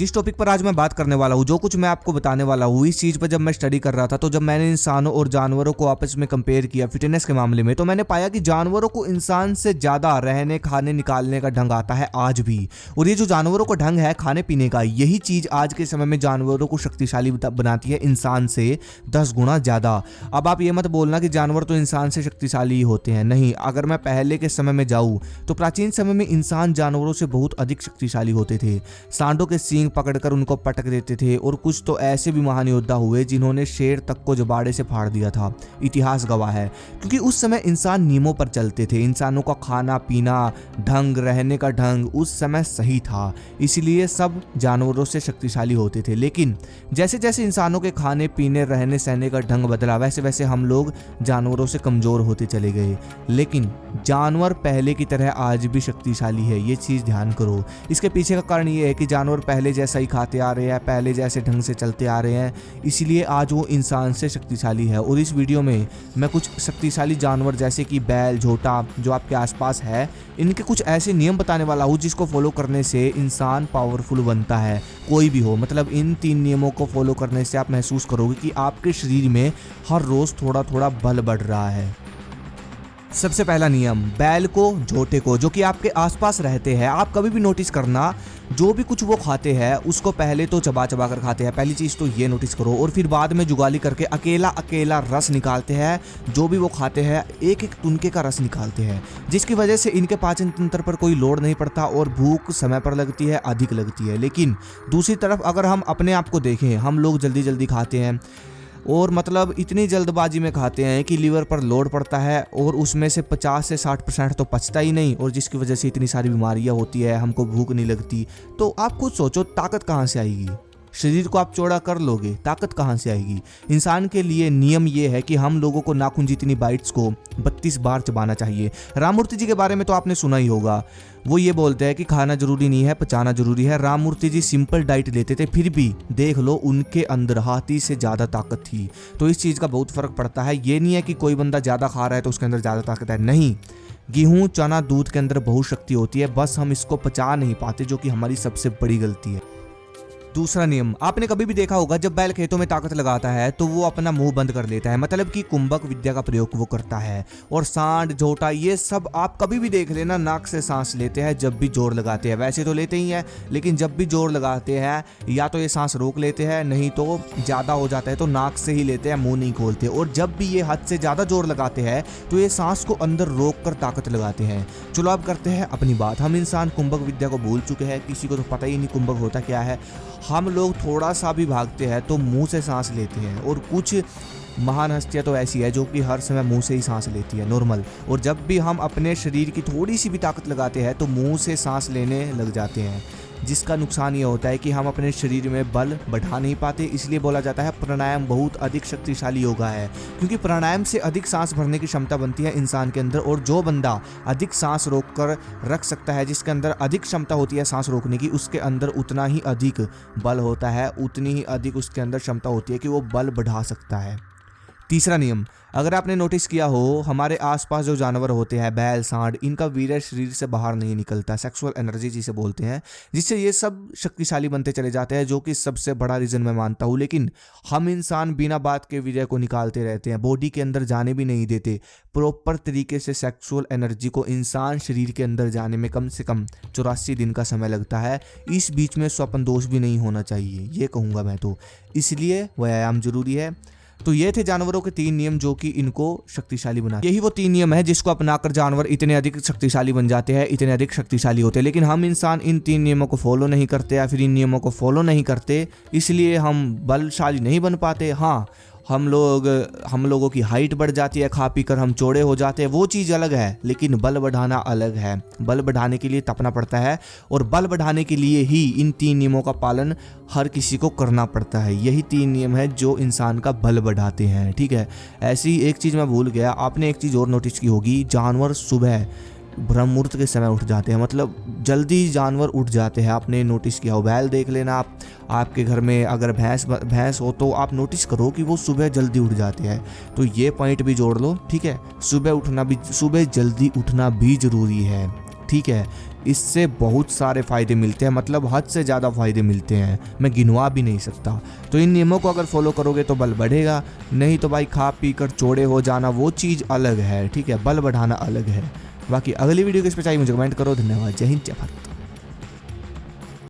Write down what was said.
जिस टॉपिक पर आज मैं बात करने वाला हूँ, जो कुछ मैं आपको बताने वाला हूँ, इस चीज़ पर जब मैं स्टडी कर रहा था तो जब मैंने इंसानों और जानवरों को आपस में कंपेयर किया फिटनेस के मामले में, तो मैंने पाया कि जानवरों को इंसान से ज़्यादा रहने खाने निकालने का ढंग आता है आज भी। और ये जो जानवरों का ढंग है खाने पीने का, यही चीज़ आज के समय में जानवरों को शक्तिशाली बनाती है इंसान से 10 गुना ज़्यादा। अब आप ये मत बोलना कि जानवर तो इंसान से शक्तिशाली ही होते हैं, नहीं। अगर मैं पहले के समय में जाऊँ तो प्राचीन समय में इंसान जानवरों से बहुत अधिक शक्तिशाली होते थे। सांडों के सींग पकड़कर उनको पटक देते थे और कुछ तो ऐसे भी महान योद्धा हुए जिन्होंने शेर तक को जबाड़े से फाड़ दिया था। इतिहास गवाह है, क्योंकि उस समय इंसान नियमों पर चलते थे। इंसानों का खाना पीना ढंग, रहने का ढंग उस समय सही था, इसलिए सब जानवरों से शक्तिशाली होते थे। लेकिन जैसे जैसे इंसानों के खाने पीने रहने सहने का ढंग बदला, वैसे वैसे हम लोग जानवरों से कमज़ोर होते चले गए। लेकिन जानवर पहले की तरह आज भी शक्तिशाली है, ये चीज़ ध्यान करो। इसके पीछे का कारण ये है कि जानवर पहले जैसा ही खाते आ रहे हैं, पहले जैसे ढंग से चलते आ रहे हैं, इसलिए आज वो इंसान से शक्तिशाली है। और इस वीडियो में मैं कुछ शक्तिशाली जानवर जैसे कि बैल, झोटा जो आपके आसपास है, इनके कुछ ऐसे नियम बताने वाला हूँ जिसको फॉलो करने से इंसान पावरफुल बनता है, कोई भी हो। मतलब इन 3 नियमों को फॉलो करने से आप महसूस करोगे कि आपके शरीर में हर रोज़ थोड़ा थोड़ा बल बढ़ रहा है। सबसे पहला नियम, बैल को, झोटे को, जो कि आपके आसपास रहते हैं, आप कभी भी नोटिस करना, जो भी कुछ वो खाते हैं उसको पहले तो चबा चबा कर खाते हैं। पहली चीज़ तो ये नोटिस करो। और फिर बाद में जुगाली करके अकेला अकेला रस निकालते हैं। जो भी वो खाते हैं एक एक तुनके का रस निकालते हैं, जिसकी वजह से इनके पाचन तंत्र पर कोई लोड नहीं पड़ता और भूख समय पर लगती है, अधिक लगती है। लेकिन दूसरी तरफ अगर हम अपने आप को देखें, हम लोग जल्दी जल्दी खाते हैं और मतलब इतनी जल्दबाजी में खाते हैं कि लीवर पर लोड पड़ता है और उसमें से 50 से 60% तो पचता ही नहीं, और जिसकी वजह से इतनी सारी बीमारियां होती है, हमको भूख नहीं लगती। तो आप खुद सोचो, ताकत कहाँ से आएगी? शरीर को आप चौड़ा कर लोगे, ताकत कहाँ से आएगी? इंसान के लिए नियम ये है कि हम लोगों को नाखून जितनी बाइट्स को 32 बार चबाना चाहिए। राममूर्ति जी के बारे में तो आपने सुना ही होगा, वो ये बोलते हैं कि खाना जरूरी नहीं है, पचाना जरूरी है। राममूर्ति जी सिंपल डाइट लेते थे, फिर भी देख लो उनके अंदर हाथी से ज़्यादा ताकत थी। तो इस चीज़ का बहुत फ़र्क पड़ता है। ये नहीं है कि कोई बंदा ज़्यादा खा रहा है तो उसके अंदर ज़्यादा ताकत है, नहीं। गेहूँ, चना, दूध के अंदर बहुत शक्ति होती है, बस हम इसको पचा नहीं पाते, जो कि हमारी सबसे बड़ी गलती है। दूसरा नियम, आपने कभी भी देखा होगा जब बैल खेतों में ताकत लगाता है तो वो अपना मुंह बंद कर लेता है, मतलब कि कुंभक विद्या का प्रयोग वो करता है। और सांड, झोटा, ये सब आप कभी भी देख लेना, नाक से सांस लेते हैं जब भी जोर लगाते हैं। वैसे तो लेते ही हैं, लेकिन जब भी जोर लगाते हैं या तो ये सांस रोक लेते हैं, नहीं तो ज़्यादा हो जाता है तो नाक से ही लेते हैं, मुंह नहीं खोलते। और जब भी ये हद से ज़्यादा जोर लगाते हैं तो ये सांस को अंदर रोक कर ताकत लगाते हैं। चलो अब करते हैं अपनी बात। हम इंसान कुंभक विद्या को भूल चुके हैं, किसी को तो पता ही नहीं कुंभक होता क्या है। हम लोग थोड़ा सा भी भागते हैं तो मुंह से सांस लेते हैं, और कुछ महान हस्तियां तो ऐसी है जो कि हर समय मुंह से ही सांस लेती है, नॉर्मल। और जब भी हम अपने शरीर की थोड़ी सी भी ताकत लगाते हैं तो मुंह से सांस लेने लग जाते हैं, जिसका नुकसान ये होता है कि हम अपने शरीर में बल बढ़ा नहीं पाते। इसलिए बोला जाता है प्राणायाम बहुत अधिक शक्तिशाली योगा है, क्योंकि प्राणायाम से अधिक सांस भरने की क्षमता बनती है इंसान के अंदर। और जो बंदा अधिक सांस रोक कर रख सकता है, जिसके अंदर अधिक क्षमता होती है सांस रोकने की, उसके अंदर उतना ही अधिक बल होता है, उतनी ही अधिक उसके अंदर क्षमता होती है कि वो बल बढ़ा सकता है। तीसरा नियम, अगर आपने नोटिस किया हो, हमारे आसपास जो जानवर होते हैं, बैल, सांड, इनका वीर्य शरीर से बाहर नहीं निकलता, सेक्सुअल एनर्जी जिसे बोलते हैं, जिससे ये सब शक्तिशाली बनते चले जाते हैं, जो कि सबसे बड़ा रीज़न मैं मानता हूँ। लेकिन हम इंसान बिना बात के वीर्य को निकालते रहते हैं, बॉडी के अंदर जाने भी नहीं देते। प्रॉपर तरीके से सेक्सुअल एनर्जी को इंसान शरीर के अंदर जाने में कम से कम 84 दिन का समय लगता है। इस बीच में स्वप्न दोष भी नहीं होना चाहिए, ये कहूँगा मैं तो। इसलिए व्यायाम जरूरी है। तो ये थे जानवरों के 3 नियम जो कि इनको शक्तिशाली बनाते हैं। यही वो 3 नियम है जिसको अपनाकर जानवर इतने अधिक शक्तिशाली बन जाते हैं, इतने अधिक शक्तिशाली होते हैं। लेकिन हम इंसान इन 3 नियमों को फॉलो नहीं करते, या फिर इन नियमों को फॉलो नहीं करते, इसलिए हम बलशाली नहीं बन पाते। हाँ, हम लोगों की हाइट बढ़ जाती है, खा पी कर हम चौड़े हो जाते हैं, वो चीज़ अलग है। लेकिन बल बढ़ाना अलग है। बल बढ़ाने के लिए तपना पड़ता है, और बल बढ़ाने के लिए ही इन 3 नियमों का पालन हर किसी को करना पड़ता है। यही 3 नियम है जो इंसान का बल बढ़ाते हैं, ठीक है। ऐसी एक चीज़ मैं भूल गया, आपने एक चीज़ और नोटिस की होगी, जानवर सुबह ब्रह्म मुहूर्त के समय उठ जाते हैं, मतलब जल्दी जानवर उठ जाते हैं। आपने नोटिस किया हो, बैल देख लेना आप, आपके घर में अगर भैंस हो तो आप नोटिस करो कि वो सुबह जल्दी उठ जाते हैं। तो ये पॉइंट भी जोड़ लो, ठीक है। सुबह जल्दी उठना भी ज़रूरी है। ठीक है। इससे बहुत सारे फ़ायदे मिलते हैं, मतलब हद से ज़्यादा फ़ायदे मिलते हैं, मैं गिनवा भी नहीं सकता। तो इन नियमों को अगर फॉलो करोगे तो बल बढ़ेगा, नहीं तो भाई खा पी कर चौड़े हो जाना वो चीज़ अलग है, ठीक है, बल बढ़ाना अलग है। बाकी अगली वीडियो किस पे चाहिए मुझे कमेंट करो। धन्यवाद। जय हिंद, जय भारत।